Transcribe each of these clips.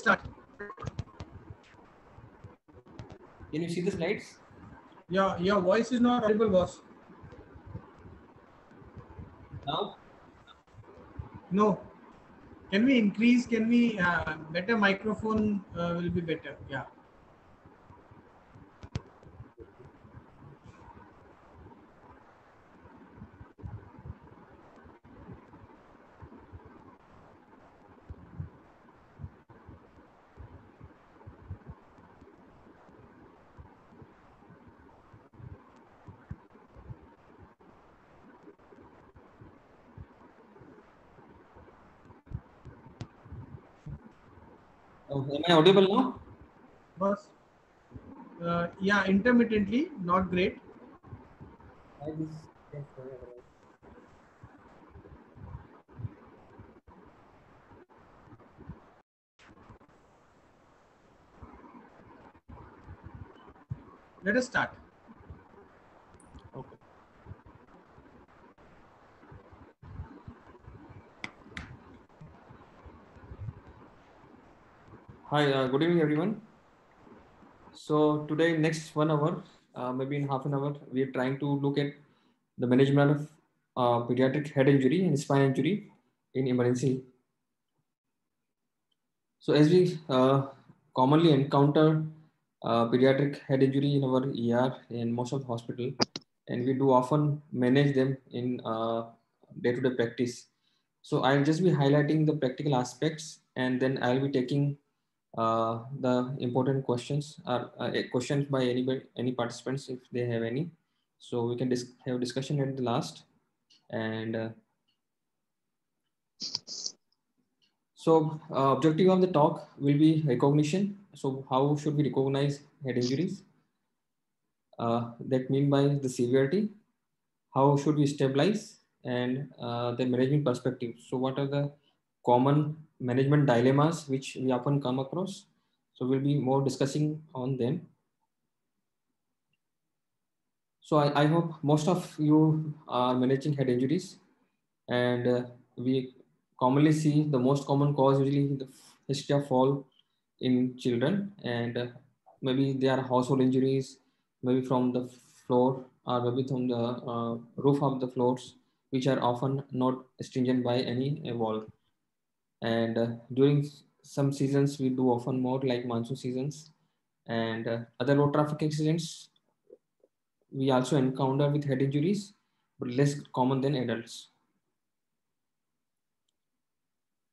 Start. Can you see the slides? Your voice is not audible, boss. Now? No. Can we increase? Can we better microphone will be better? Yeah. Oh, am I audible now? Boss. Yeah, intermittently, not great. Why this? Yes, Let us start. okay. Hi, good evening, everyone. So today, next 1 hour, maybe in half an hour, we are trying to look at the management of pediatric head injury and spine injury in emergency. So as we commonly encounter pediatric head injury in our ER in most of the hospital, and we do often manage them in day-to-day practice. So I'll just be highlighting the practical aspects, and then I'll be taking the important questions or questions by anybody, any participants if they have any. So we can have a discussion at the last, and so objective of the talk will be recognition. So how should we recognize head injuries? That mean by the severity, how should we stabilize, and the management perspective. So what are the common management dilemmas which we often come across? So we'll be more discussing on them. So I hope most of you are managing head injuries, and we commonly see the most common cause usually the history of fall in children, and maybe they are household injuries, maybe from the floor or maybe from the roof of the floors, which are often not stringent by any wall. And during some seasons, we do often more like monsoon seasons and other road traffic accidents. We also encounter with head injuries, but less common than adults.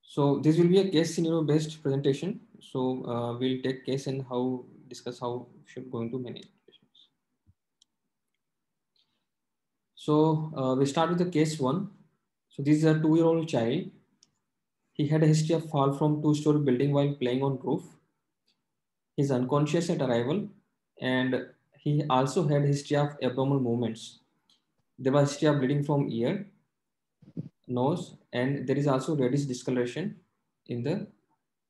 So this will be a case scenario based presentation. So we'll take case and how discuss how should going to manage patients. So we start with the case one. So this is a 2-year-old child. He had a history of fall from two-story building while playing on roof. He's unconscious at arrival, and he also had a history of abnormal movements. There was history of bleeding from ear, nose, and there is also reddish discoloration in the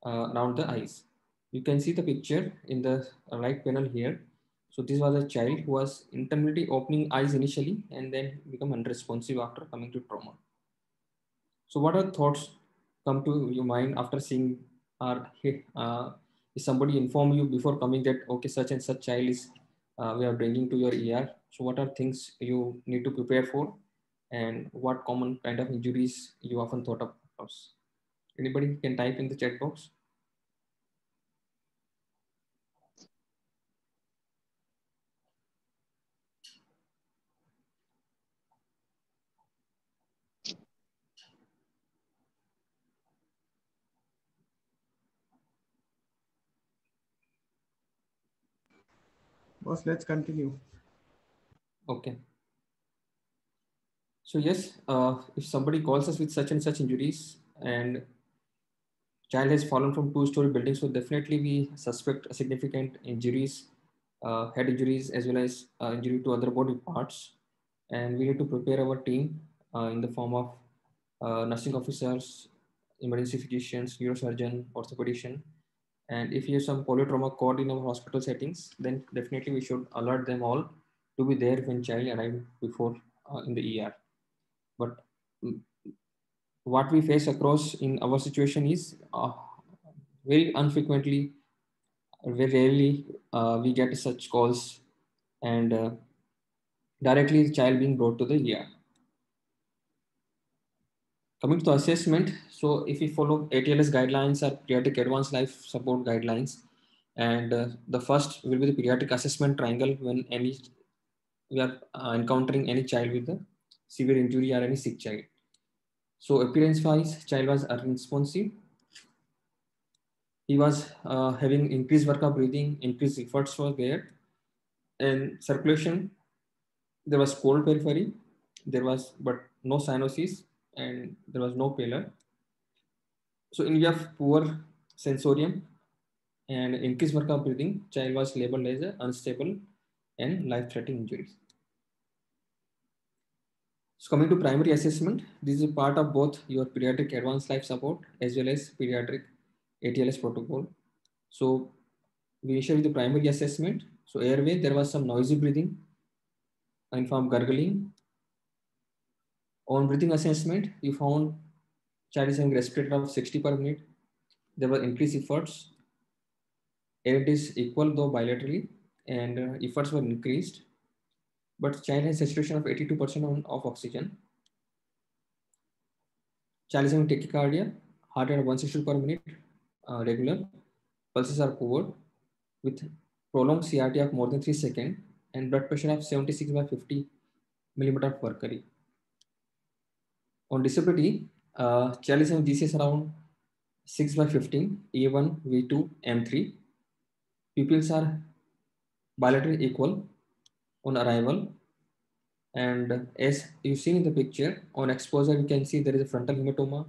around the eyes. You can see the picture in the right panel here. So this was a child who was intermittently opening eyes initially and then become unresponsive after coming to trauma. So what are thoughts come to your mind after seeing or is somebody inform you before coming that okay such and such child is we are bringing to your ER. So what are things you need to prepare for, and what common kind of injuries you often thought of? Anybody can type in the chat box. Boss, let's continue. Okay. So yes, if somebody calls us with such and such injuries and child has fallen from two-story building, so definitely we suspect significant injuries, head injuries as well as injury to other body parts, and we need to prepare our team in the form of nursing officers, emergency physicians, neurosurgeon, orthopedician, and if you have some polytrauma cord in our hospital settings, then definitely we should alert them all to be there when child arrive before in the ER. But what we face across in our situation is very unfrequently, very rarely we get such calls, and directly the child being brought to the ER. Coming to the assessment, so if we follow ATLS guidelines or pediatric advanced life support guidelines, and the first will be the pediatric assessment triangle when we are encountering any child with a severe injury or any sick child. So appearance wise, child was unresponsive. He was having increased work of breathing, increased efforts were there, and circulation. There was cold periphery, there was but no cyanosis, and there was no pallor. So in view of poor sensorium and increased work of breathing, child was labeled as unstable and life-threatening injuries. So coming to primary assessment, this is part of both your pediatric advanced life support as well as pediatric ATLS protocol. So we initiate with the primary assessment. So airway, there was some noisy breathing, informed gargling. On breathing assessment, you found child is having respirator of 60 per minute. There were increased efforts. Air is equal though bilaterally, and efforts were increased. But child has saturation of 82% of oxygen. Child is having tachycardia, heart rate of 160 per minute, regular. Pulses are poor, with prolonged CRT of more than 3 seconds, and blood pressure of 76 by 50 millimeter of mercury. On disability, child is having GCS around 6 by 15, A1, V2, M3. Pupils are bilaterally equal on arrival. And as you see in the picture, on exposure, you can see there is a frontal hematoma.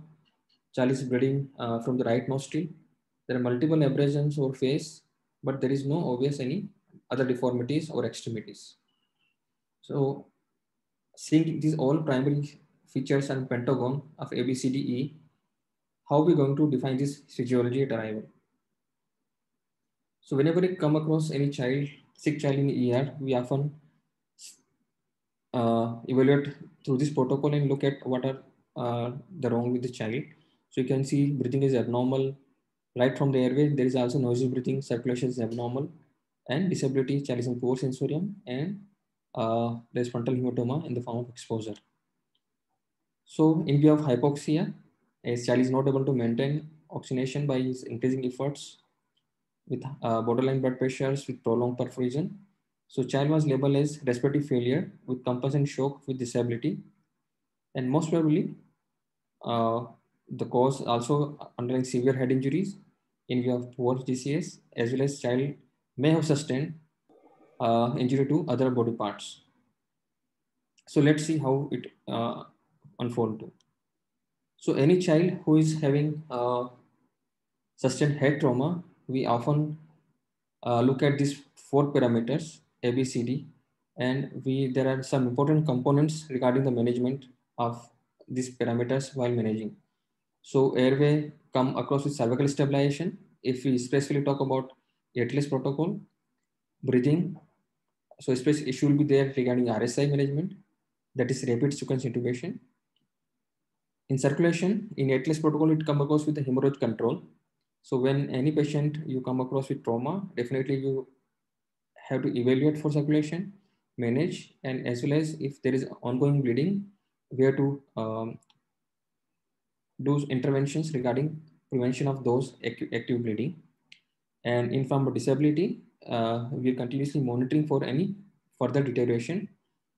Child is bleeding from the right nostril. There are multiple abrasions over face, but there is no obvious any other deformities or extremities. So seeing these all primary features and pentagon of ABCDE, how are we going to define this physiology at arrival? So whenever we come across any child, sick child in ER, we often evaluate through this protocol and look at what are the wrong with the child. So you can see breathing is abnormal. Right from the airway, there is also noisy breathing, circulation is abnormal, and disability, child is in poor sensorium, and there's frontal hematoma in the form of exposure. So in view of hypoxia, a child is not able to maintain oxygenation by his increasing efforts with borderline blood pressures with prolonged perfusion. So child was labeled as respiratory failure with compulsion shock with disability. And most probably, the cause also underlying severe head injuries in view of poor GCS, as well as child may have sustained injury to other body parts. So let's see how it unfolds. So any child who is having sustained head trauma, we often look at these 4 parameters ABCD, and there are some important components regarding the management of these parameters while managing. So airway come across with cervical stabilization. If we specifically talk about ATLS protocol, breathing, so special issue will be there regarding RSI management, that is rapid sequence intubation. In circulation, in ATLS protocol, it come across with the hemorrhage control. So when any patient you come across with trauma, definitely you have to evaluate for circulation, manage, and as well as if there is ongoing bleeding, we have to do interventions regarding prevention of those active bleeding. And in form of disability, we are continuously monitoring for any further deterioration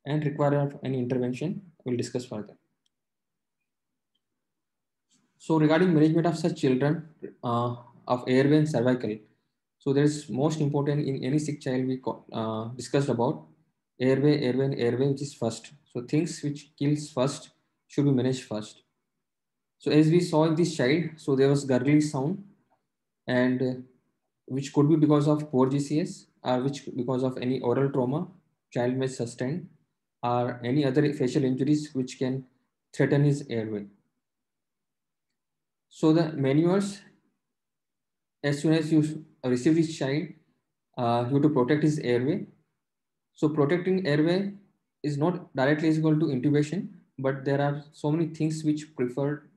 and require any intervention. We'll discuss further. So regarding management of such children of airway and cervical, so there is most important in any sick child we discussed about airway, and airway, which is first. So things which kills first should be managed first. So as we saw in this child, so there was gurgling sound, and which could be because of poor GCS, or which because of any oral trauma child may sustain, or any other facial injuries which can threaten his airway. So the manuals, as soon as you receive this child, you have to protect his airway. So protecting airway is not directly equal to intubation, but there are so many things which preferred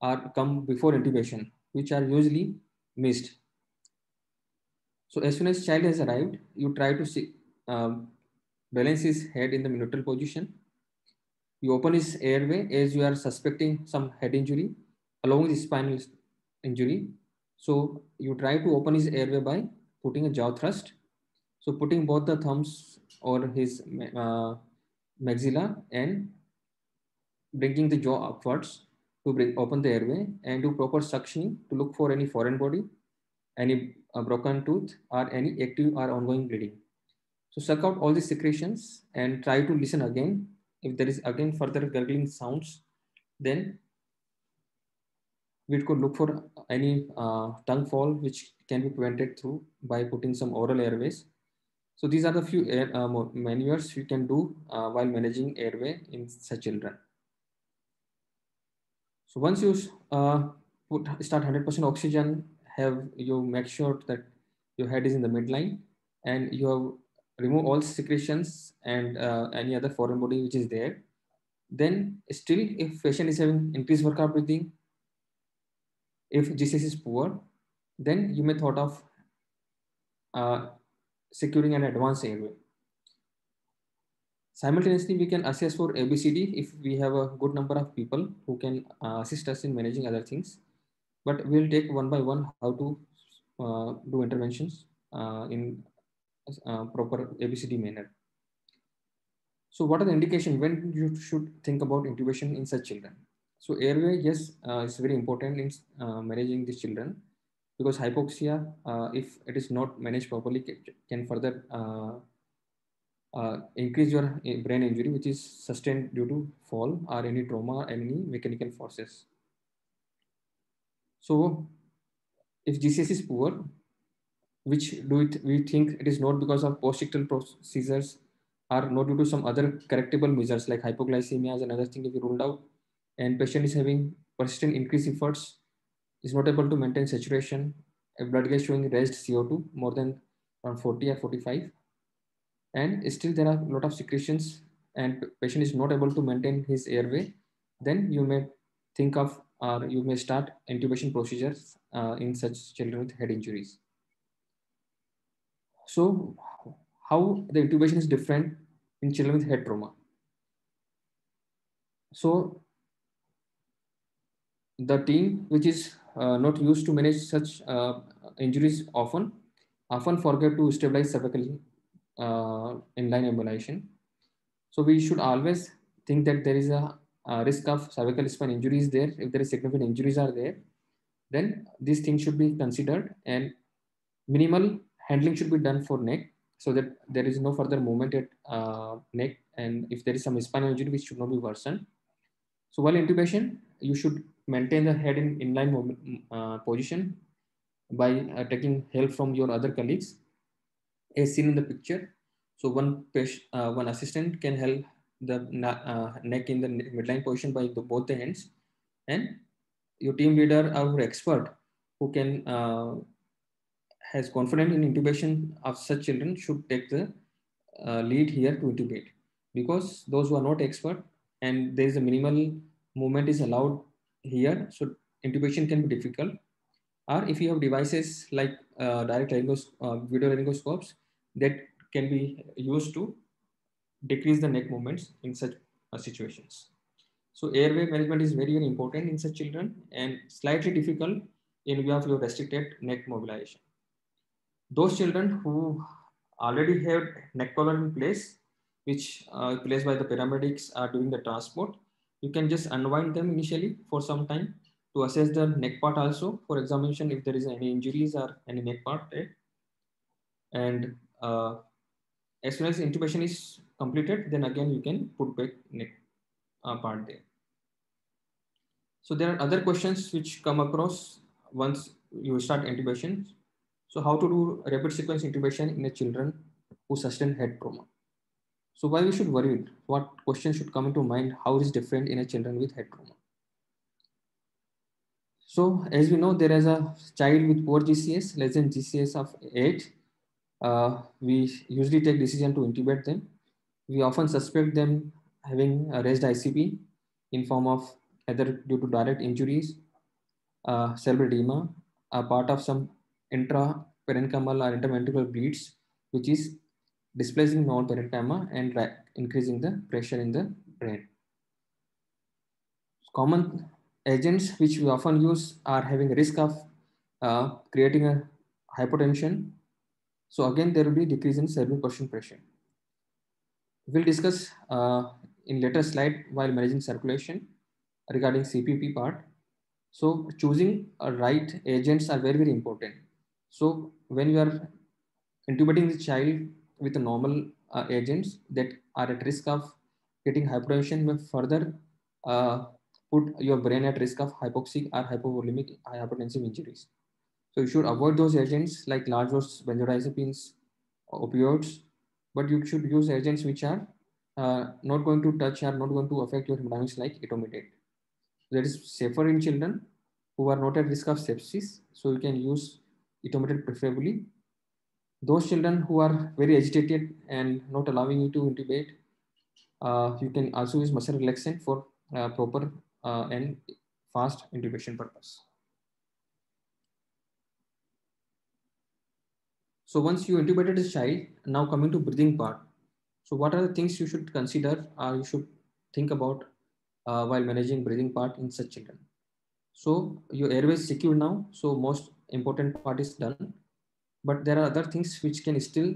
or come before intubation, which are usually missed. So as soon as child has arrived, you try to see, balance his head in the neutral position. You open his airway as you are suspecting some head injury along with spinal injury. So you try to open his airway by putting a jaw thrust. So putting both the thumbs or his maxilla and bringing the jaw upwards to open the airway and do proper suctioning to look for any foreign body, any broken tooth, or any active or ongoing bleeding. So suck out all the secretions and try to listen again. If there is again further gurgling sounds, then we could look for any tongue fall which can be prevented through by putting some oral airways. So these are the few maneuvers you can do while managing airway in such children. So once you start 100% oxygen, have you make sure that your head is in the midline and you have remove all secretions and any other foreign body which is there. Then still, if patient is having increased workup breathing, if GCS is poor, then you may thought of uh, securing an advanced airway. Simultaneously, we can assess for ABCD if we have a good number of people who can assist us in managing other things. But we'll take one by one how to do interventions in proper ABCD manner. So what are the indication when you should think about intubation in such children? So airway, yes, is very important in managing these children because hypoxia, if it is not managed properly, can further increase your brain injury, which is sustained due to fall or any trauma or any mechanical forces. So if GCS is poor, which we think it is not because of post-ictal procedures or not due to some other correctable measures like hypoglycemia as another thing if you ruled out, and patient is having persistent increased efforts, is not able to maintain saturation, a blood gas showing raised CO2 more than around 40 or 45, and still there are a lot of secretions and patient is not able to maintain his airway, then you may think of or you may start intubation procedures in such children with head injuries. So how the intubation is different in children with head trauma. So the team which is not used to manage such injuries often forget to stabilize cervical inline embolization. So we should always think that there is a risk of cervical spine injuries there. If there is significant injuries are there, then these things should be considered and minimal handling should be done for neck so that there is no further movement at neck, and if there is some spinal injury which should not be worsened. So while intubation, you should maintain the head in inline position by taking help from your other colleagues as seen in the picture. So one assistant can help the neck in the midline position by both the hands, and your team leader or expert who can has confidence in intubation of such children should take the lead here to intubate, because those who are not expert and there is a minimal movement is allowed here, so intubation can be difficult. Or if you have devices like direct video laryngoscopes that can be used to decrease the neck movements in such situations. So airway management is very, very important in such children and slightly difficult in view of your restricted neck mobilization. Those children who already have neck collar in place, which placed by the paramedics are doing the transport, you can just unwind them initially for some time to assess the neck part also for examination if there is any injuries or any neck part there. And as soon as intubation is completed, then again you can put back neck part there. So there are other questions which come across once you start intubation. So how to do rapid sequence intubation in a children who sustain head trauma. So why we should worry? What question should come into mind? How it is different in a children with head trauma? So as we know, there is a child with poor GCS, less than GCS of 8. We usually take decision to intubate them. We often suspect them having a raised ICP in form of either due to direct injuries, cerebral edema, a part of some intraparenchymal or interventricular bleeds, which is displacing non-parenchyma and increasing the pressure in the brain. Common agents which we often use are having a risk of creating a hypotension. So again, there will be decrease in cerebral perfusion pressure. We'll discuss in later slide while managing circulation regarding CPP part. So choosing right agents are very, very important. So when you are intubating the child with normal agents that are at risk of getting hypotension, may further put your brain at risk of hypoxic or hypovolemic hypertensive injuries. So you should avoid those agents like large dose benzodiazepines, opioids, but you should use agents which are not going to touch or not going to affect your hemodynamics like etomidate. That is safer in children who are not at risk of sepsis. So you can use etomidate preferably. Those children who are very agitated and not allowing you to intubate, you can also use muscle relaxant for proper and fast intubation purpose. So once you intubated a child, now coming to breathing part. So what are the things you should consider or you should think about while managing breathing part in such children? So your airway is secure now. So most important part is done. But there are other things which can still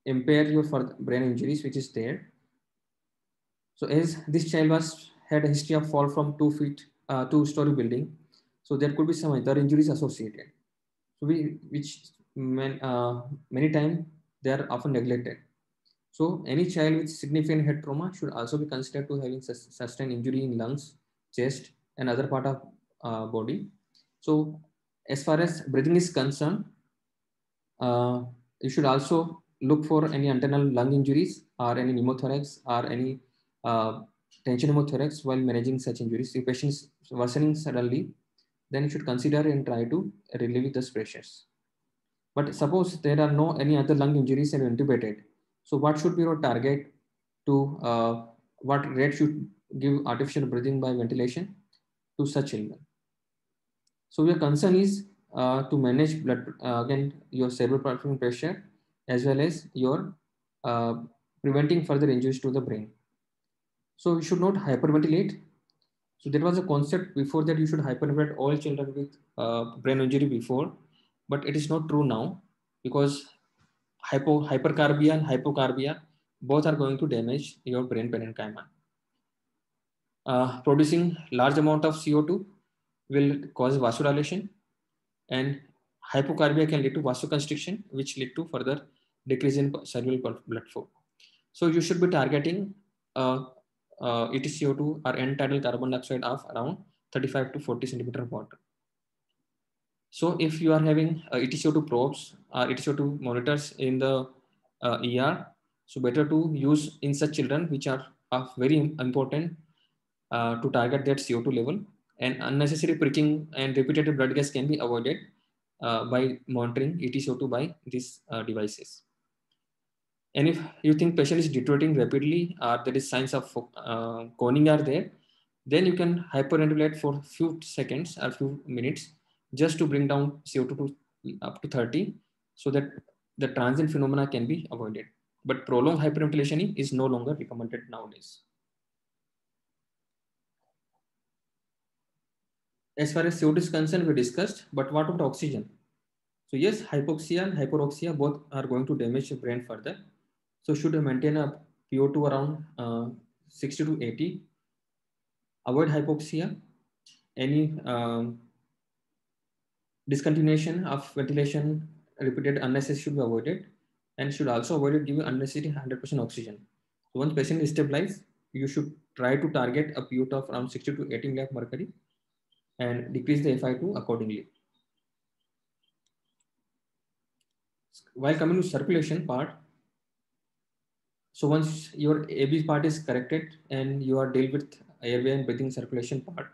impair your brain injuries, which is there. So as this child had a history of fall from 2-story building, so there could be some other injuries associated. So many times they are often neglected. So any child with significant head trauma should also be considered to having sustained injury in lungs, chest, and other part of body. So as far as breathing is concerned, you should also look for any internal lung injuries or any pneumothorax or any tension pneumothorax while managing such injuries. If patient is worsening suddenly, then you should consider and try to relieve the pressures. But suppose there are no any other lung injuries and intubated, so what should be your target to what rate should give artificial breathing by ventilation to such children? So your concern is to manage blood again your cerebral perfusion pressure as well as your preventing further injuries to the brain. So you should not hyperventilate. So there was a concept before that you should hyperventilate all children with brain injury before, but it is not true now because hypercarbia and hypocarbia both are going to damage your brain parenchyma. Producing large amount of CO2 will cause vasodilation, and hypocarbia can lead to vasoconstriction, which lead to further decrease in cerebral blood flow. So you should be targeting EtCO2 or end-tidal carbon dioxide of around 35 to 40 centimeter of water. So if you are having EtCO2 probes or EtCO2 monitors in the ER, so better to use in such children which are very important to target that CO2 level, and unnecessary pricking and repeated blood gas can be avoided by monitoring EtCO2 by these devices. And if you think patient is deteriorating rapidly or there is signs of coning are there, then you can hyperventilate for a few seconds or few minutes just to bring down CO2 to up to 30 so that the transient phenomena can be avoided. But prolonged hyperventilation is no longer recommended nowadays. As far as CO2 is concerned, we discussed, but what about oxygen? So yes, hypoxia and hyperoxia both are going to damage the brain further. So should you maintain a PO2 around 60 to 80, avoid hypoxia, any discontinuation of ventilation repeated unnecessary should be avoided, and should also avoid giving unnecessary 100% oxygen. So once patient is stabilized, you should try to target a PO2 of around 60 to 80 mg mercury and decrease the FiO2 accordingly. While coming to circulation part, so once your AB part is corrected and you are dealt with airway and breathing circulation part,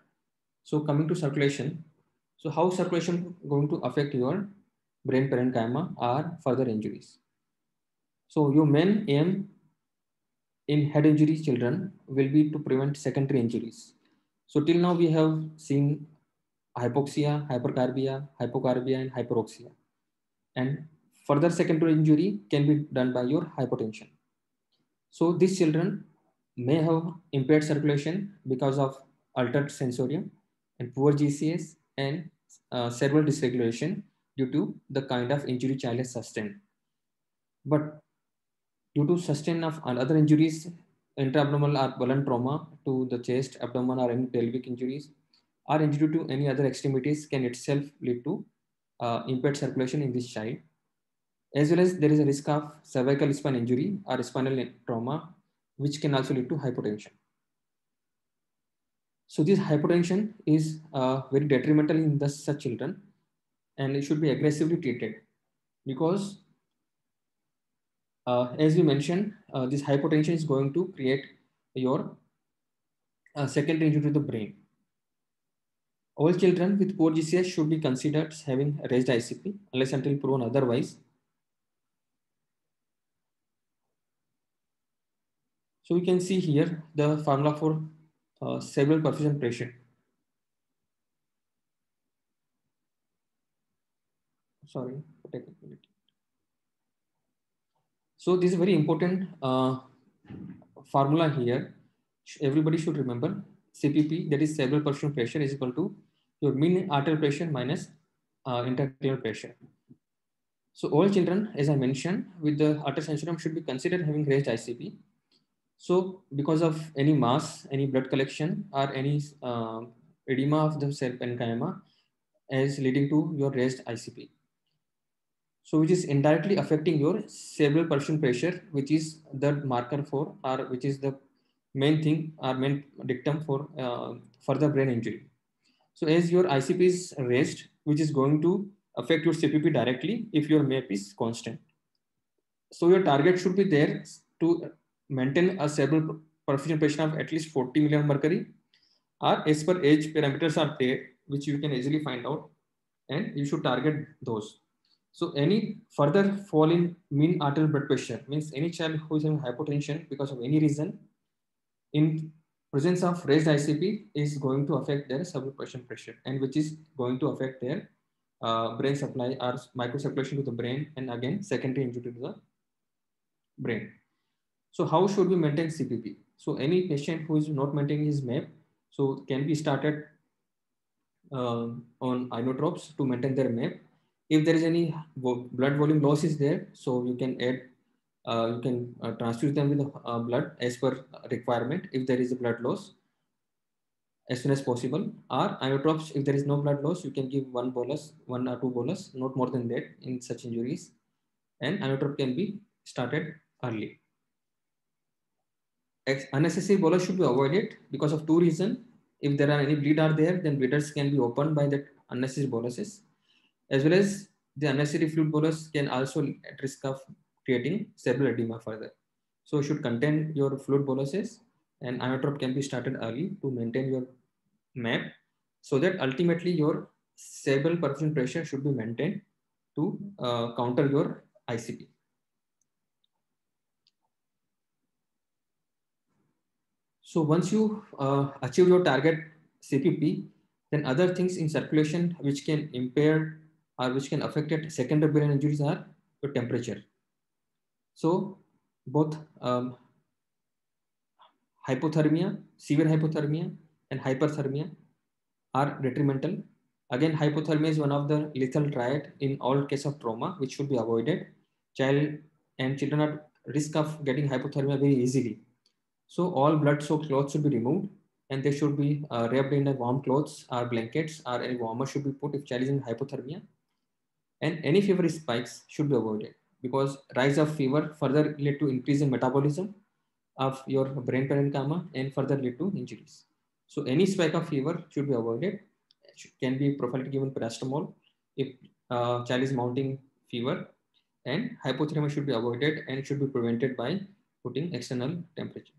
so coming to circulation, so how circulation going to affect your brain parenchyma or further injuries? So your main aim in head injury children will be to prevent secondary injuries. So till now we have seen hypoxia, hypercarbia, hypocarbia, and hyperoxia. And further secondary injury can be done by your hypotension. So these children may have impaired circulation because of altered sensorium and poor GCS and cerebral dysregulation due to the kind of injury child has sustained. But due to sustain of other injuries, intra-abdominal or blunt trauma to the chest, abdomen, or any pelvic injuries, or injury to any other extremities can itself lead to impaired circulation in this child. As well as there is a risk of cervical spine injury or spinal trauma, which can also lead to hypotension. So this hypotension is very detrimental in such children, and it should be aggressively treated because as we mentioned, this hypotension is going to create your secondary injury to the brain. All children with poor GCS should be considered having raised ICP unless until proven otherwise. So we can see here the formula for cerebral perfusion pressure. Sorry for technicality. So this is very important formula here. Everybody should remember CPP, that is cerebral perfusion pressure, is equal to your mean arterial pressure minus intracranial pressure. So all children, as I mentioned, with the arterial sensorium should be considered having raised ICP. So because of any mass, any blood collection, or any edema of the cell parenchyma is leading to your raised ICP. So which is indirectly affecting your cerebral perfusion pressure, which is the marker for, or which is the main thing or main dictum for further brain injury. So as your ICP is raised, which is going to affect your CPP directly if your MAP is constant. So your target should be there to maintain a cerebral perfusion pressure of at least 40 million mercury, or as per age parameters are there, which you can easily find out, and you should target those. So any further fall in mean arterial blood pressure means any child who is having hypotension because of any reason in presence of raised ICP is going to affect their cerebral perfusion pressure, and which is going to affect their brain supply or microcirculation to the brain, and again secondary injury to the brain. So how should we maintain CPP? So any patient who is not maintaining his MAP, so can be started on inotropes to maintain their MAP. If there is any blood volume loss is there, so you can add, you can transfuse them with blood as per requirement if there is a blood loss as soon as possible. Or inotropes, if there is no blood loss, you can give one bolus, 1 or 2 bolus, not more than that in such injuries. And inotrope can be started early. Unnecessary bolus should be avoided because of two reasons. If there are any bleed are there, then bleeders can be opened by that unnecessary boluses, as well as the unnecessary fluid bolus can also at risk of creating cerebral edema further. So you should contain your fluid boluses, and inotrope can be started early to maintain your MAP, so that ultimately your cerebral perfusion pressure should be maintained to counter your ICP. So once you achieve your target CPP, then other things in circulation which can impair or which can affect it secondary brain injuries are your temperature. So both hypothermia, severe hypothermia, and hyperthermia are detrimental. Again, hypothermia is one of the lethal triad in all case of trauma, which should be avoided. Child and children are at risk of getting hypothermia very easily. So all blood-soaked clothes should be removed, and they should be wrapped in warm clothes or blankets, or any warmer should be put if child is in hypothermia. And any fever spikes should be avoided because rise of fever further lead to increase in metabolism of your brain parenchyma and further lead to injuries. So any spike of fever should be avoided. Can be prophylactic given paracetamol if child is mounting fever, and hypothermia should be avoided and should be prevented by putting external temperature.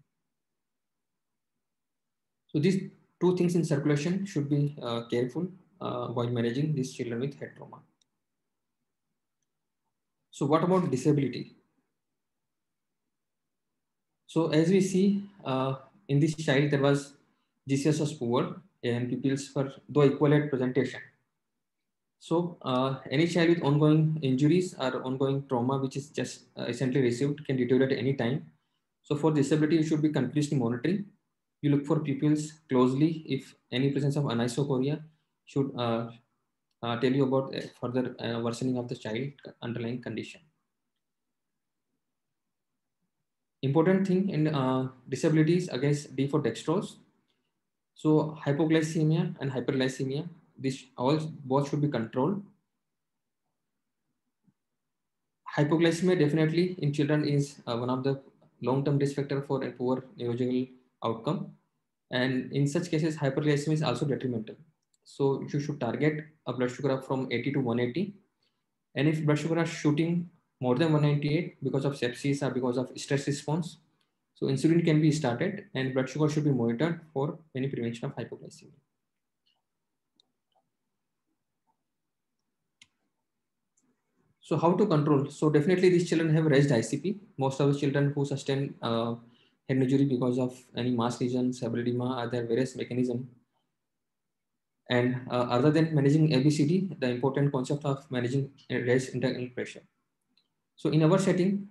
So these two things in circulation should be careful while managing these children with head trauma. So what about disability? So as we see in this child, there was GCS was poor, and pupils for though equivalent presentation. So any child with ongoing injuries or ongoing trauma, which is just recently received, can deteriorate at any time. So for disability, you should be continuously monitoring. You look for pupils closely if any presence of anisocoria should tell you about further worsening of the child underlying condition. Important thing in disabilities against D for dextrose. So hypoglycemia and hyperglycemia, this all both should be controlled. Hypoglycemia definitely in children is one of the long-term risk factor for a poor neurological outcome. And in such cases, hyperglycemia is also detrimental. So you should target a blood sugar from 80 to 180. And if blood sugar is shooting more than 198 because of sepsis or because of stress response, so insulin can be started and blood sugar should be monitored for any prevention of hypoglycemia. So how to control? So definitely these children have raised ICP. Most of the children who sustain head injury because of any mass lesion, cerebral edema, are there various mechanisms. And other than managing ABCD, the important concept of managing raised intracranial pressure. So in our setting,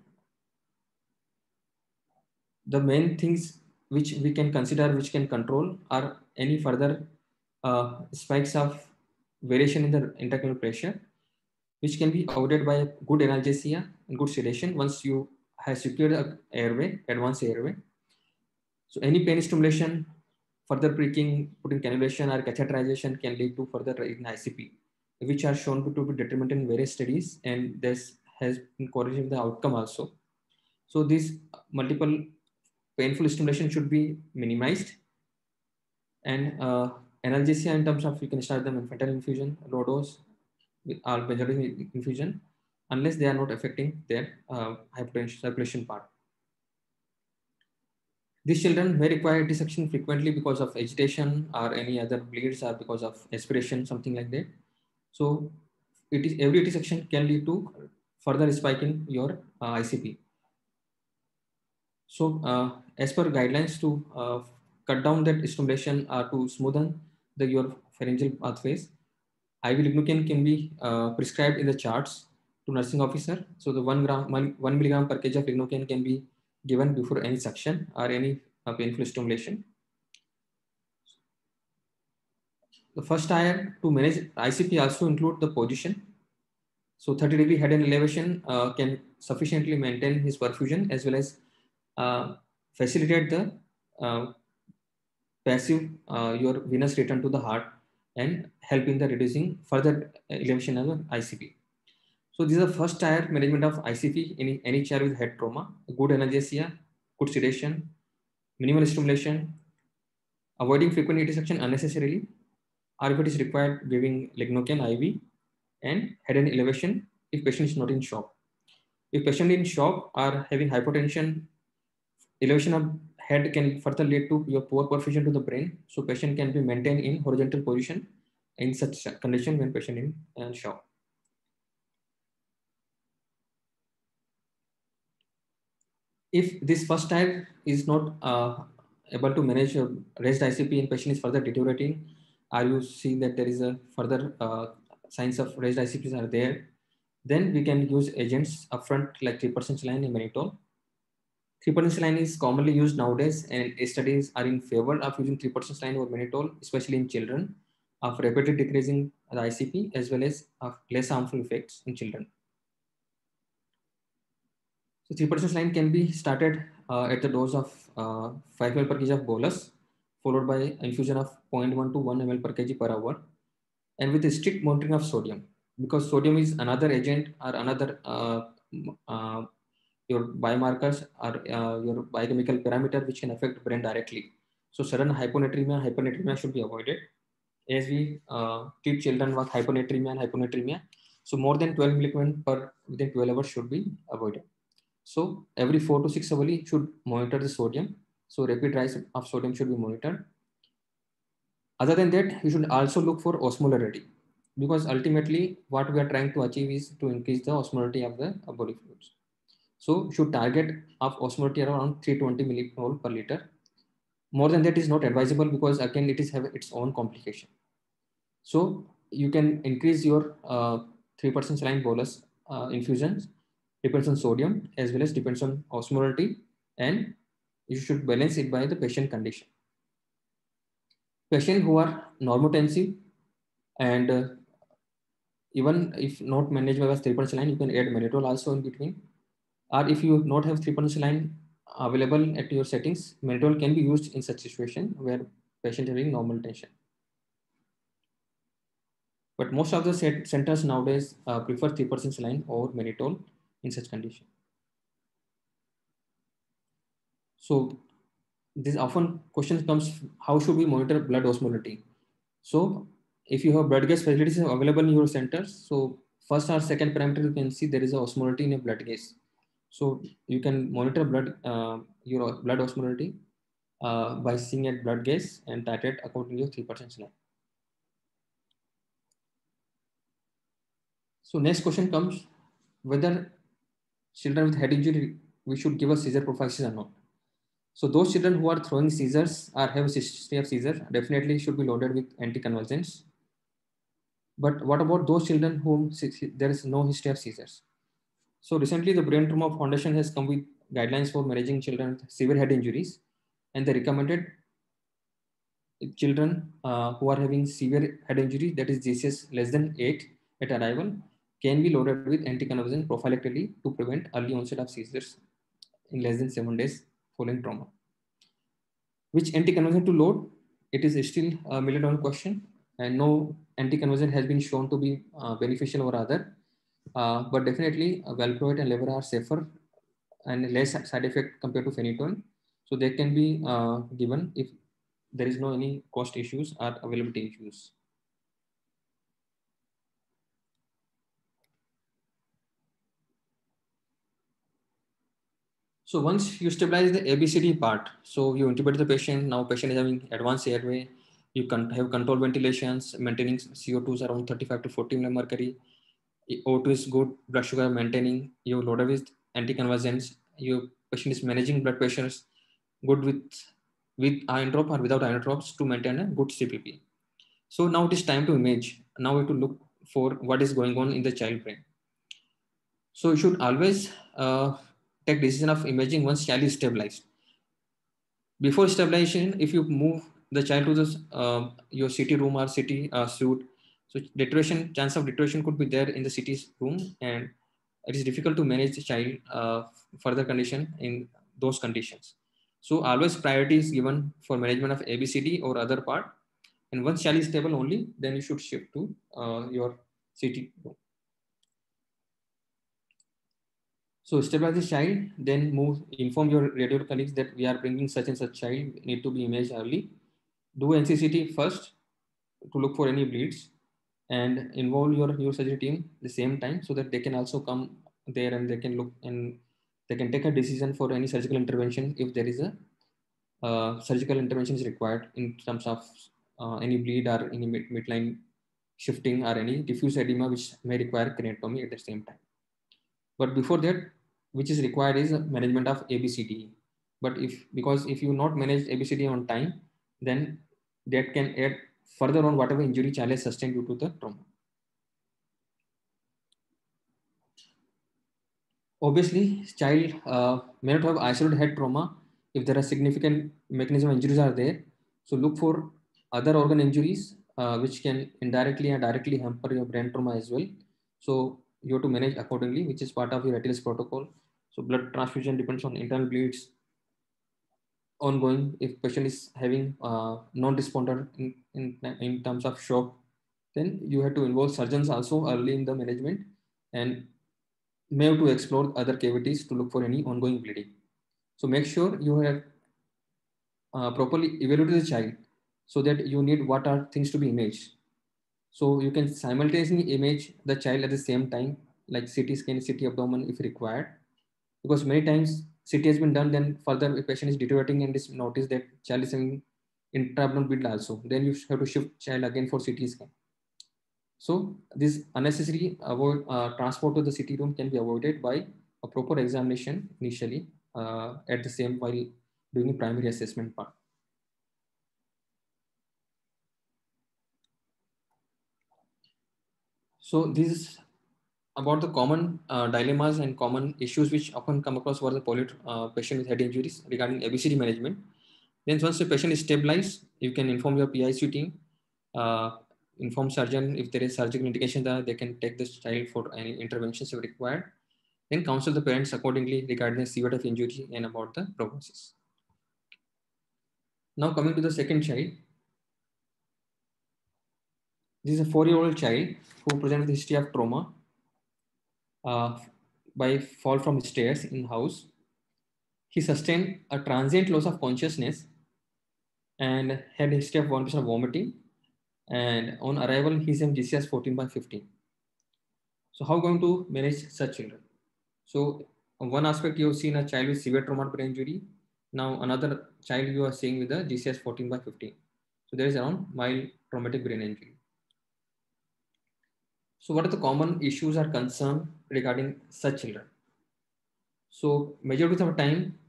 the main things which we can consider, which can control, are any further spikes of variation in the intracranial pressure, which can be avoided by good analgesia and good sedation once you have secured an airway, advanced airway. So any pain stimulation, further pricking, putting cannulation or catheterization can lead to further in ICP, which are shown to be detrimental in various studies, and this has been correlated with the outcome also. So these multiple painful stimulation should be minimized, and analgesia in terms of you can start them in fentanyl infusion, low dose with or benzodiazepine infusion, unless they are not affecting their hypertension circulation part. These children may require dissection frequently because of agitation or any other bleeds or because of aspiration, something like that. So it is every dissection can lead to further spike in your ICP. So as per guidelines to cut down that stimulation or to smoothen your pharyngeal pathways, IV lignocaine can be prescribed in the charts to nursing officer. So the 1 milligram per kg of lignocaine can be given before any suction or any painful stimulation. The first tire to manage ICP also include the position. So 30-degree head and elevation can sufficiently maintain his perfusion as well as facilitate the passive your venous return to the heart and help in the reducing further elevation of the ICP. So this is the first tier management of ICP in any child with head trauma: good analgesia, good sedation, minimal stimulation, avoiding frequent dissection unnecessarily, or if it is required, giving lignocaine IV, and head and elevation if patient is not in shock. If patient is in shock or having hypotension, elevation of head can further lead to your poor perfusion to the brain. So patient can be maintained in horizontal position in such condition when patient is in shock. If this first tier is not able to manage raised ICP and patient is further deteriorating, or you see that there is a further signs of raised ICPs are there, then we can use agents upfront like 3% saline and mannitol. 3% saline is commonly used nowadays, and studies are in favor of using 3% saline or mannitol, especially in children, of rapidly decreasing the ICP as well as of less harmful effects in children. So 3% saline can be started at the dose of 5 ml per kg of bolus, followed by infusion of 0.1 to 1 ml per kg per hour, and with a strict monitoring of sodium, because sodium is another agent or another your biomarkers or your biochemical parameter which can affect brain directly. So sudden hyponatremia should be avoided, as we treat children with hyponatremia and hyponatremia. So more than 12 milligrams per within 12 hours should be avoided. So every 4 to 6 hourly should monitor the sodium. So rapid rise of sodium should be monitored. Other than that, you should also look for osmolarity, because ultimately what we are trying to achieve is to increase the osmolarity of the body fluids. So should target of osmolarity around 320 millimole per liter. More than that is not advisable, because again it is have its own complication. So you can increase your 3% saline bolus infusions, depends on sodium as well as depends on osmolality, and you should balance it by the patient condition. Patients who are normotensive and even if not managed by 3% saline, you can add mannitol also in between. Or if you not have 3% saline available at your settings, mannitol can be used in such situation where patient having normal tension. But most of the centers nowadays prefer 3% saline or mannitol in such condition. So this often question comes, how should we monitor blood osmolality? So if you have blood gas facilities available in your centers, so first or second parameter you can see there is a osmolality in a blood gas. So you can monitor your blood osmolality by seeing at blood gas and titrate according to 3% saline. So next question comes, whether children with head injury, we should give a seizure prophylaxis or not. So those children who are throwing seizures or have a history of seizure definitely should be loaded with anticonvulsants. But what about those children whom there is no history of seizures? So recently the Brain Trauma Foundation has come with guidelines for managing children with severe head injuries, and they recommended children who are having severe head injury, that is GCS less than 8 at arrival, can be loaded with anticonvulsant prophylactically to prevent early onset of seizures in less than 7 days following trauma. Which anticonvulsant to load? It is still a $1 million question, and no anticonvulsant has been shown to be beneficial or other. But definitely valproate and levodopa are safer and less side effect compared to phenytoin. So they can be given if there is no any cost issues or availability issues. So once you stabilize the ABCD part, so you intubate the patient, now patient is having advanced airway, you can have controlled ventilations, maintaining CO2s around 35 to 40 mmHg, O2 is good, blood sugar maintaining, you loaded with anticonvulsants, your patient is managing blood pressures, good with iron drop or without iron drops to maintain a good CPP. So now it is time to image. Now we have to look for what is going on in the child brain. So you should always take decision of imaging once child is stabilized. Before stabilization, if you move the child to this your CT room or CT suite, so deterioration, chance of deterioration could be there in the CT room, and it is difficult to manage the child further condition in those conditions. So always priority is given for management of ABCD or other part, and once child is stable only, then you should shift to your CT room. So stabilize the child, then inform your radio colleagues that we are bringing such and such child, need to be imaged early. Do NCCT first to look for any bleeds, and involve your neurosurgery team the same time so that they can also come there and they can look and they can take a decision for any surgical intervention if there is a surgical intervention is required in terms of any bleed or any midline shifting or any diffuse edema which may require craniotomy at the same time. But before that, which is required is management of ABCD. But because if you not manage ABCD on time, then that can add further on whatever injury child has sustained due to the trauma. Obviously, child may not have isolated head trauma if there are significant mechanism injuries are there. So look for other organ injuries which can indirectly and directly hamper your brain trauma as well. So you have to manage accordingly, which is part of your ATLS protocol. So blood transfusion depends on internal bleeds ongoing. If patient is having non-responder in terms of shock, then you have to involve surgeons also early in the management and may have to explore other cavities to look for any ongoing bleeding. So make sure you have properly evaluated the child so that you need what are things to be imaged. So you can simultaneously image the child at the same time, like CT scan, CT abdomen if required. Because many times CT has been done, then further a patient is deteriorating and is noticed that child is having intra-abdominal bleed also. Then you have to shift child again for CT scan. So this unnecessary transport to the CT room can be avoided by a proper examination initially at the same while doing the primary assessment part. So this is about the common dilemmas and common issues which often come across for the patient with head injuries regarding ABCD management. Then once the patient is stabilized, you can inform your PICU team, inform surgeon if there is surgical indication that they can take this child for any interventions if required. Then counsel the parents accordingly regarding the severity of injury and about the prognosis. Now coming to the second child. This is a 4-year-old child who presents with a history of trauma by fall from stairs in house. He sustained a transient loss of consciousness and had a history of 1% of vomiting. And on arrival, he's in GCS 14/15. So how going to manage such children? So on one aspect, you have seen a child with severe traumatic brain injury. Now another child you are seeing with a GCS 14/15. So there is around mild traumatic brain injury. So what are the common issues or concern regarding such children? So majority of the time,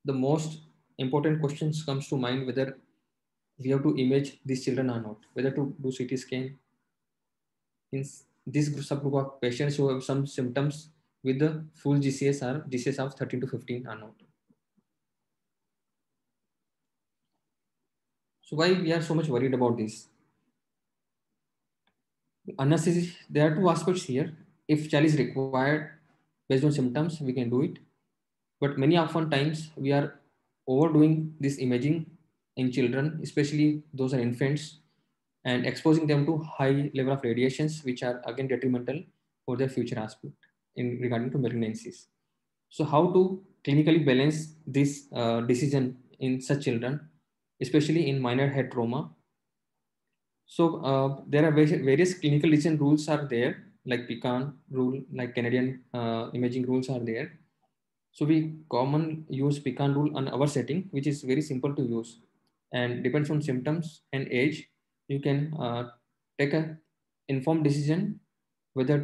the most important questions comes to mind whether we have to image these children or not, whether to do CT scan. In this subgroup of patients who have some symptoms with the full GCS or GCS of 13 to 15 or not. So why we are so much worried about this? Unnecessary, there are two aspects here. If child is required based on symptoms, we can do it. But many often times we are overdoing this imaging in children, especially those are infants, and exposing them to high level of radiations, which are again detrimental for their future aspect in regarding to malignancies. So how to clinically balance this decision in such children, especially in minor head trauma? So there are various clinical decision rules are there, like Pecan rule, like Canadian imaging rules are there. So we common use Pecan rule on our setting, which is very simple to use and depends on symptoms and age. You can take a informed decision whether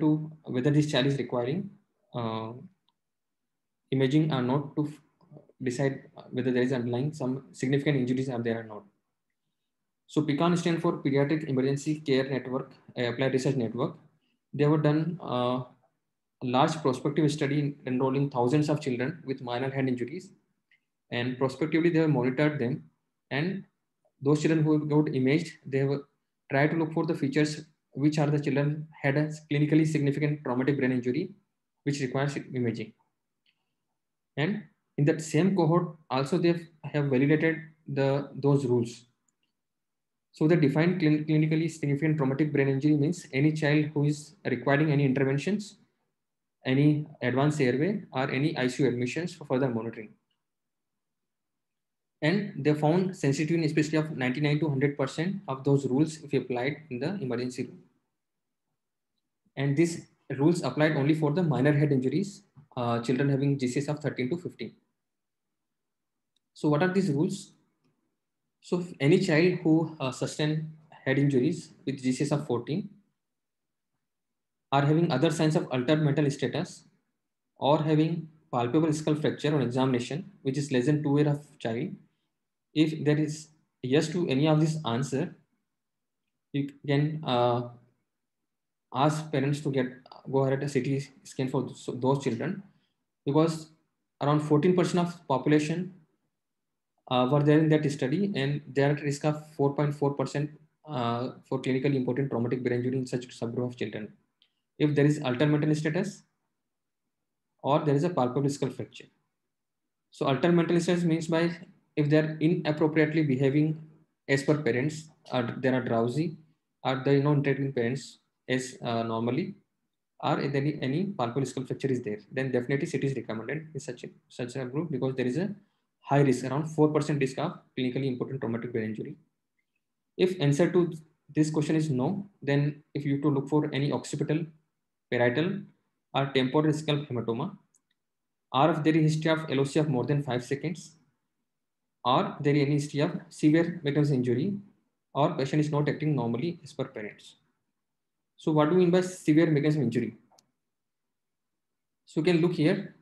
this child is requiring uh, imaging or not to decide whether there is underlying some significant injuries are there or not. So PECAN stands for Pediatric Emergency Care Network, Applied Research Network. They have done a large prospective study enrolling thousands of children with minor head injuries, and prospectively they have monitored them. And those children who got imaged, they have tried to look for the features which are the children had a clinically significant traumatic brain injury, which requires imaging. And in that same cohort, also they have validated those rules. So the defined clinically significant traumatic brain injury means any child who is requiring any interventions, any advanced airway, or any ICU admissions for further monitoring. And they found sensitivity especially of 99 to 100% of those rules if applied in the emergency room. And these rules applied only for the minor head injuries, children having GCS of 13 to 15. So what are these rules? So any child who sustain head injuries with GCS of 14 are having other signs of altered mental status or having palpable skull fracture on examination, which is less than 2 years of child. If there is yes to any of this answer, you can ask parents to go ahead a CT scan for those children, because around 14% of population were there in that study, and they are at risk of 4.4% for clinically important traumatic brain injury in such subgroup of children if there is altered mental status or there is a palpable skull fracture. So altered mental status means by if they are inappropriately behaving as per parents, or they are drowsy, or they are not interacting parents as normally, or if any palpable skull fracture is there, then definitely CT is recommended in such a group, because there is a high risk, around 4% risk of clinically important traumatic brain injury. If answer to this question is no, then if you to look for any occipital, parietal, or temporal skull hematoma, or if there is history of LOC of more than 5 seconds, or there is any history of severe mechanism injury, or patient is not acting normally as per parents. So what do we mean by severe mechanism injury? So you can look here,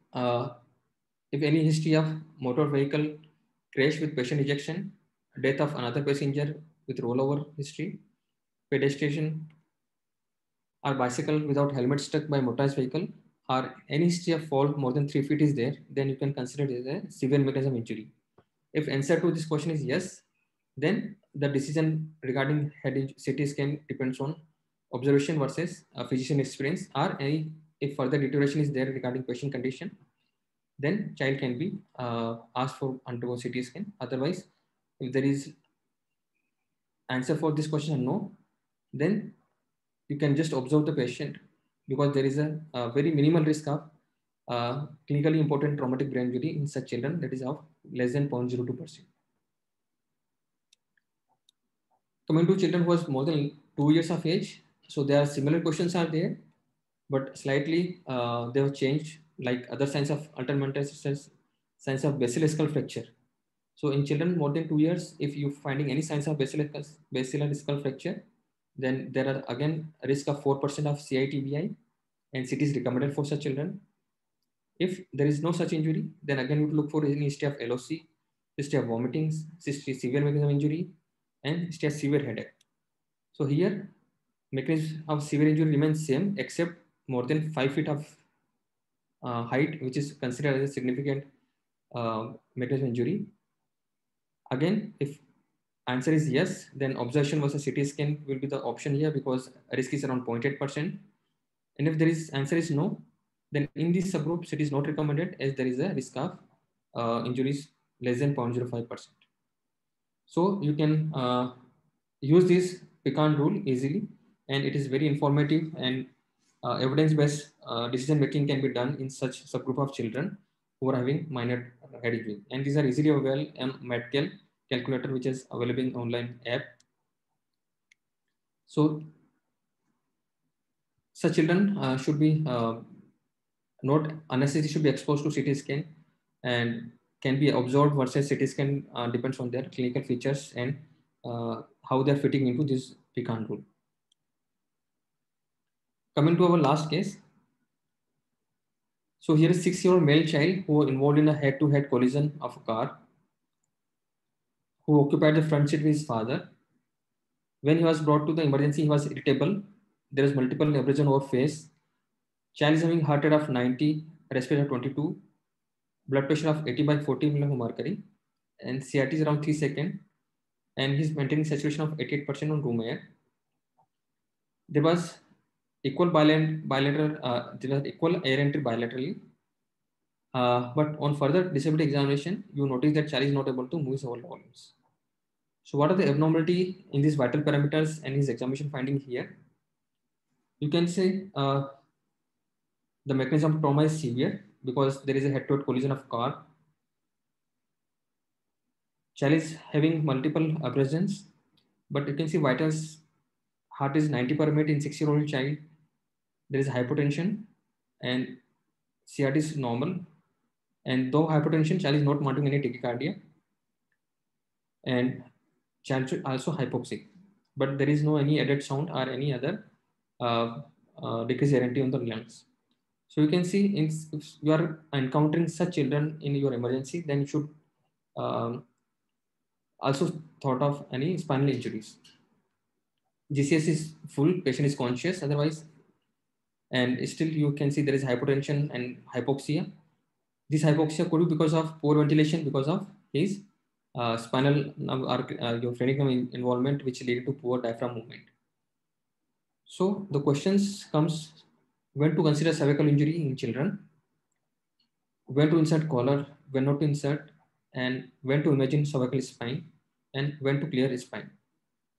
if any history of motor vehicle crash with patient ejection, death of another passenger with rollover history, pedestrian or bicycle without helmet struck by motorized vehicle, or any history of fall more than 3 feet is there, then you can consider it as a severe mechanism injury. If answer to this question is yes, then the decision regarding head CT scan depends on observation versus physician experience, or any if further deterioration is there regarding patient condition, then child can be asked for undergo CT scan. Otherwise, if there is answer for this question no, then you can just observe the patient, because there is a very minimal risk of clinically important traumatic brain injury in such children, that is of less than 0.02%. Coming to children who was more than 2 years of age, so there are similar questions are there, but slightly they have changed, like other signs of altered such as signs of basilar skull fracture. So in children more than 2 years, if you finding any signs of basilar skull fracture, then there are again a risk of 4% of CITBI, and CT is recommended for such children. If there is no such injury, then again we would look for any history of LOC, history of vomiting, history of severe mechanism injury, and history of severe headache. So here, mechanism of severe injury remains same, except more than 5 feet of height, which is considered as a significant mechanism injury. Again, if answer is yes, then observation versus CT scan will be the option here, because risk is around 0.8%. And if there is answer is no, then in this subgroup CT is not recommended, as there is a risk of injuries less than 0.05%. So you can use this Pecan rule easily, and it is very informative, and evidence-based decision making can be done in such subgroup of children who are having minor head injury. And these are easily available on MedCal calculator, which is available in online app. So such children should be not unnecessarily should be exposed to CT scan, and can be observed versus CT scan depends on their clinical features and how they're fitting into this Pecan rule. Coming to our last case. So here is 6-year-old male child who was involved in a head-to-head collision of a car, who occupied the front seat with his father. When he was brought to the emergency, he was irritable. There is multiple abrasion over face. Child is having heart rate of 90, respiration of 22, blood pressure of 80/40 mm of mercury, and CRT is around 3 seconds, and he's maintaining saturation of 88% on room air. There was equal equal air entry bilaterally. But on further disability examination, you notice that child is not able to move his whole volumes. So what are the abnormality in these vital parameters and his examination finding here? You can say the mechanism of trauma is severe, because there is a head-to-head collision of car. Child is having multiple abrasions, but you can see vitals heart is 90 per minute in 6-year-old child. There is hypotension, and CRT is normal. And though hypotension, child is not mounting any tachycardia, and child should also hypoxic, but there is no any added sound or any other decreased air entry on the lungs. So you can see if you are encountering such children in your emergency, then you should also thought of any spinal injuries. GCS is full, patient is conscious otherwise, and still you can see there is hypotension and hypoxia. This hypoxia could be because of poor ventilation, because of his spinal or your phrenic nerve involvement, which lead to poor diaphragm movement. So the questions comes: when to consider cervical injury in children, when to insert collar, when not to insert, and when to imagine cervical spine, and when to clear spine.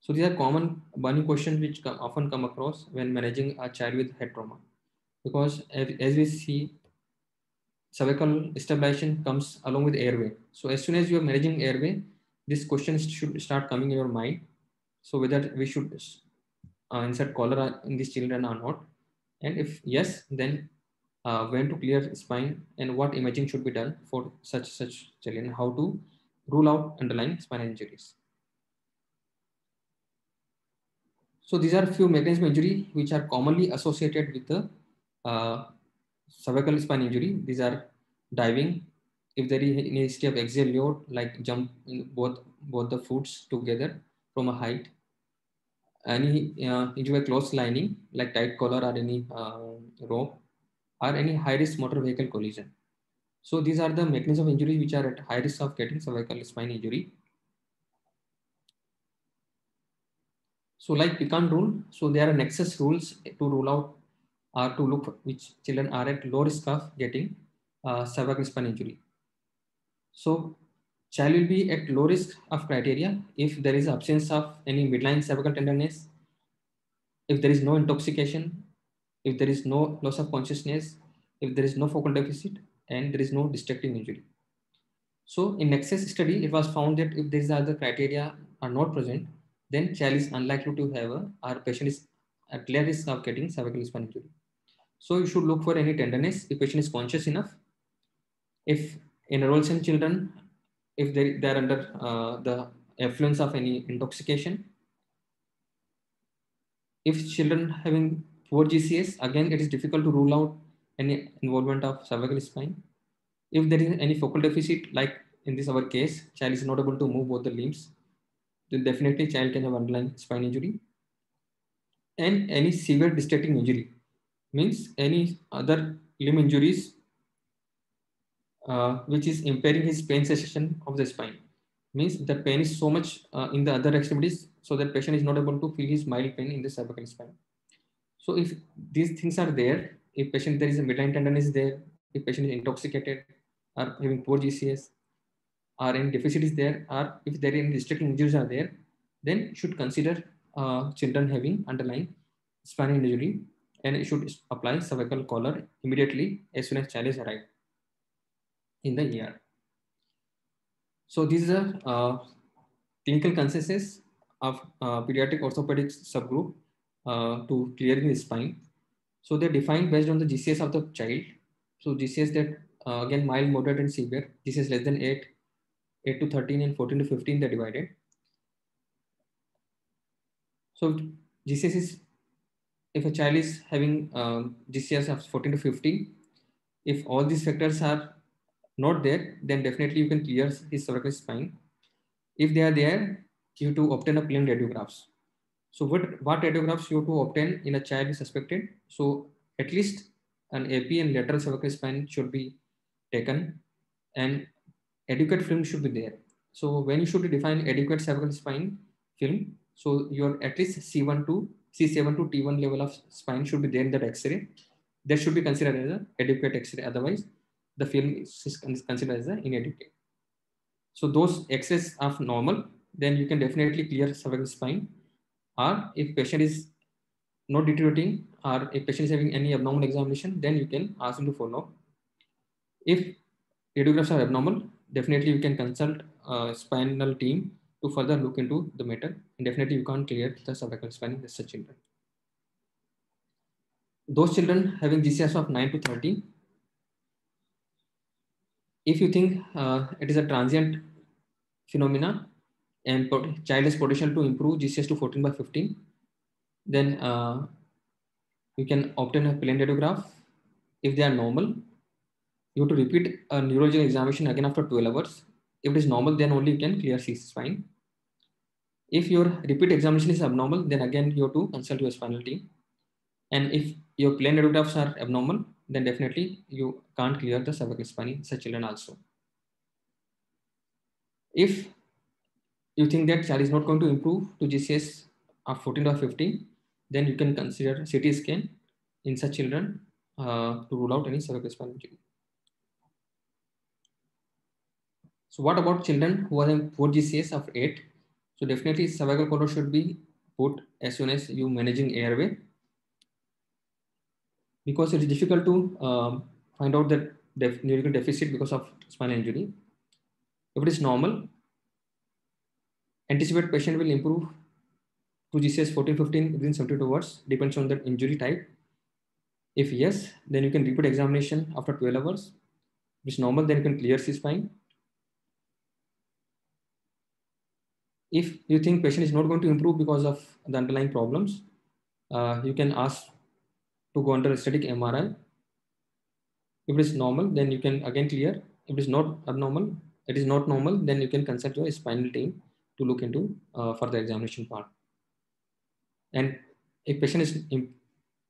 So these are common burning questions which often come across when managing a child with head trauma, because as we see, cervical stabilization comes along with airway. So as soon as you are managing airway, this question should start coming in your mind. So whether we should insert collar in these children or not, and if yes, then when to clear spine, and what imaging should be done for such children, how to rule out underlying spinal injuries. So these are few mechanism injury which are commonly associated with the cervical spine injury. These are diving, if there is any history of axial load, like jump in both the foots together from a height, any injury by close lining like tight collar or any rope, or any high risk motor vehicle collision. So these are the mechanisms of injury which are at high risk of getting cervical spine injury. So like Pecan rule, so there are nexus rules to rule out or to look which children are at low risk of getting cervical spine injury. So child will be at low risk of criteria if there is absence of any midline cervical tenderness, if there is no intoxication, if there is no loss of consciousness, if there is no focal deficit, and there is no distracting injury. So in Nexus study, it was found that if these other criteria are not present, then child is unlikely to have or patient is at clear risk of getting cervical spine injury. So you should look for any tenderness if patient is conscious enough. If in adolescent children, if they are under the influence of any intoxication, if children having poor GCS, again it is difficult to rule out any involvement of cervical spine. If there is any focal deficit, like in this our case, child is not able to move both the limbs, then definitely child can have underlying spine injury. And any severe distracting injury means any other limb injuries which is impairing his pain sensation of the spine. Means the pain is so much in the other extremities, so that patient is not able to feel his mild pain in the cervical spine. So if these things are there, if patient there is a midline tenderness is there, if patient is intoxicated or having poor GCS, or any deficit is there, or if there are any distracting injuries are there, then should consider children having underlying spinal injury, and it should apply cervical collar immediately as soon as child is arrived in the ER. So these are clinical consensus of pediatric orthopedic subgroup to clearing the spine. So they're defined based on the GCS of the child. So GCS that again mild, moderate, and severe. GCS less than 8, 8 to 13, and 14 to 15 they're divided. So GCS is, if a child is having GCS of 14 to 15, if all these factors are not there, then definitely you can clear his cervical spine. If they are there, you have to obtain a plain radiographs. So what radiographs you have to obtain in a child is suspected? So at least an AP and lateral cervical spine should be taken, and adequate film should be there. So when you should define adequate cervical spine film, so your at least C1 to C7 to T1 level of spine should be there in that X-ray. That should be considered as an adequate X-ray. Otherwise, the film is considered as an inadequate. So those X-rays are normal, then you can definitely clear cervical spine. Or if patient is not deteriorating, or if patient is having any abnormal examination, then you can ask him to follow up. If radiographs are abnormal, definitely you can consult a spinal team to further look into the matter, and definitely you can't clear the cervical spine in such children. Those children having GCS of 9 to 13, if you think it is a transient phenomena and child has potential to improve GCS to 14 by 15, then you can obtain a plain radiograph. If they are normal, you have to repeat a neurological examination again after 12 hours. If it is normal, then only you can clear C spine. If your repeat examination is abnormal, then again you have to consult your spinal team. And if your plain radiographs are abnormal, then definitely you can't clear the cervical spine in such children also. If you think that child is not going to improve to GCS of 14 or 15, then you can consider CT scan in such children to rule out any cervical spine injury. So what about children who have poor GCS of 8? So definitely cervical collar should be put as soon as you managing airway, because it is difficult to find out that numerical deficit because of spinal injury. If it is normal, anticipate patient will improve to GCS 14-15 within 72 hours, depends on the injury type. If yes, then you can repeat examination after 12 hours. If it's normal, then you can clear C spine. If you think patient is not going to improve because of the underlying problems, you can ask to go under static MRI. If it is normal, then you can again clear. If it is not abnormal, it is not normal, then you can consult your spinal team to look into further examination part. And if patient is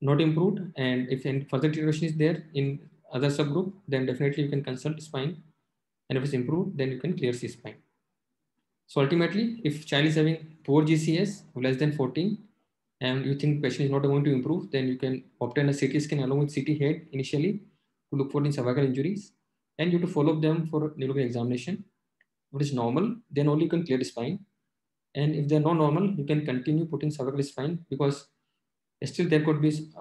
not improved, and if any further deterioration is there in other subgroup, then definitely you can consult spine. And if it's improved, then you can clear C-spine. So ultimately, if child is having poor GCS less than 14, and you think patient is not going to improve, then you can obtain a CT scan along with CT head initially to look for the cervical injuries, and you have to follow up them for neurological examination. If it is normal, then only you can clear the spine. And if they're not normal, you can continue putting cervical spine, because still there could be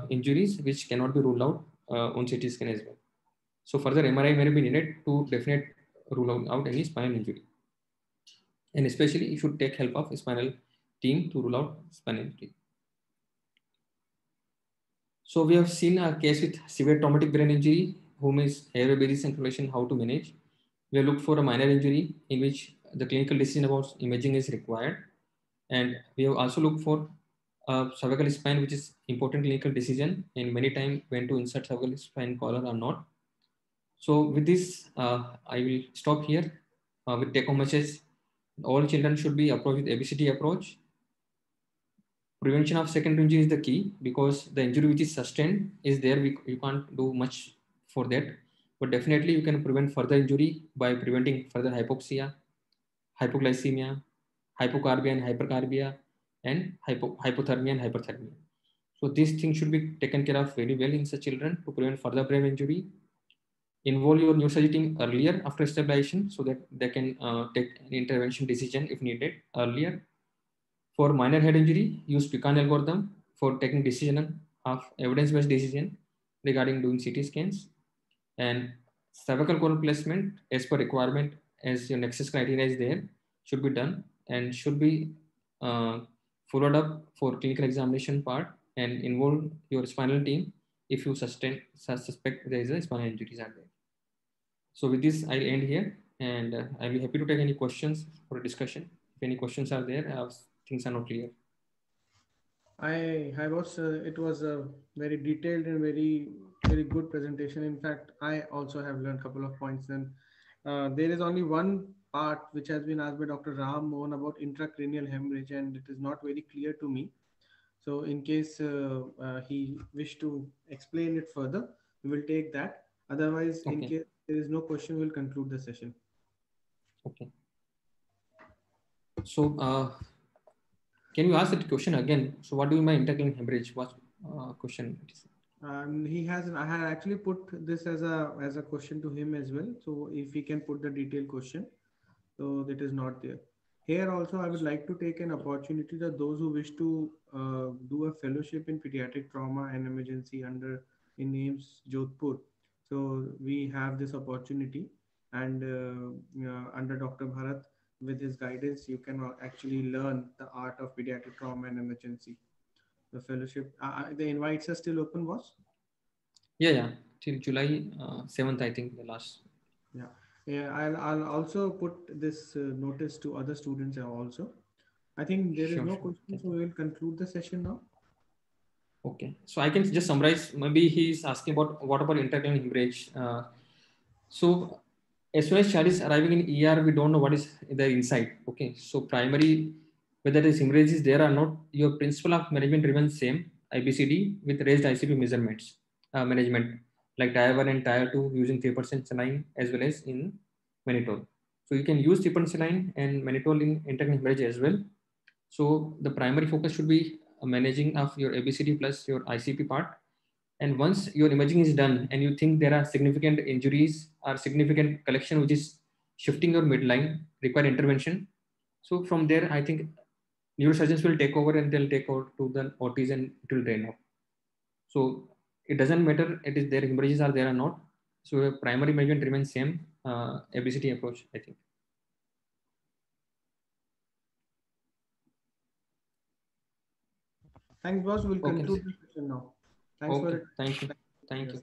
injuries which cannot be ruled out on CT scan as well. So further MRI may be needed to definite rule out any spinal injury. And especially you should take help of spinal team to rule out spinal injury. So we have seen a case with severe traumatic brain injury, whom is airway barrier circulation, how to manage. We have looked for a minor injury in which the clinical decision about imaging is required. And we have also looked for cervical spine, which is important clinical decision, and many times when to insert cervical spine collar or not. So with this, I will stop here with take home message. All children should be approached with ABCD approach. Prevention of secondary injury is the key, because the injury which is sustained is there. You can't do much for that, but definitely you can prevent further injury by preventing further hypoxia, hypoglycemia, hypocarbia and hypercarbia, and hypothermia and hyperthermia. So these things should be taken care of very well in such children to prevent further brain injury. Involve your neurosurgery team earlier after stabilization, so that they can take an intervention decision if needed earlier. For minor head injury, use Pecan algorithm for taking decision of evidence-based decision regarding doing CT scans. And cervical collar placement as per requirement, as your nexus criteria is there, should be done and should be uh, followed up for clinical examination part, and involve your spinal team if you suspect there is a spinal injuries are there. So with this, I'll end here, and I'll be happy to take any questions for a discussion. If any questions are there, things are not clear. I was it was a very detailed and very good presentation. In fact, I also have learned a couple of points. And there is only one part which has been asked by Dr. Ram Mohan about intracranial hemorrhage, and it is not very clear to me. So in case he wish to explain it further, we will take that. Otherwise, in Okay. case there is no question, we'll conclude the session. Okay. So can you ask that question again? So what do you mean by intracranial hemorrhage? What question? I had actually put this as a question to him as well. So if he can put the detailed question, so that is not there. Here also, I would like to take an opportunity that those who wish to do a fellowship in pediatric trauma and emergency in AIIMS Jodhpur. So we have this opportunity, and under Dr. Bharat, with his guidance, you can actually learn the art of pediatric trauma and emergency. The fellowship, the invites are still open, boss? Yeah. Till July 7th, I think the last. Yeah. I'll also put this notice to other students also. I think there is no question, so we will conclude the session now. Okay, so I can just summarize. Maybe he's asking about what about intracranial hemorrhage. So as soon as child is arriving in ER, we don't know what is the inside. Okay, so primary, whether this hemorrhage is there or not, your principle of management remains same, IBCD with raised ICP measurements management, like tier 1 and tier 2 using 3% saline as well as in mannitol. So you can use 3% saline and mannitol in intracranial hemorrhage as well. So the primary focus should be managing of your ABCD plus your ICP part. And once your imaging is done and you think there are significant injuries or significant collection which is shifting your midline, require intervention. So from there, I think neurosurgeons will take over and they'll take over to the OTs and it will drain out. So it doesn't matter it is there hemorrhages are there or not. So your primary measurement remains same, ABCD approach, I think. Thanks, boss. We'll conclude the session now. Thanks for it. Thank you. Thank you.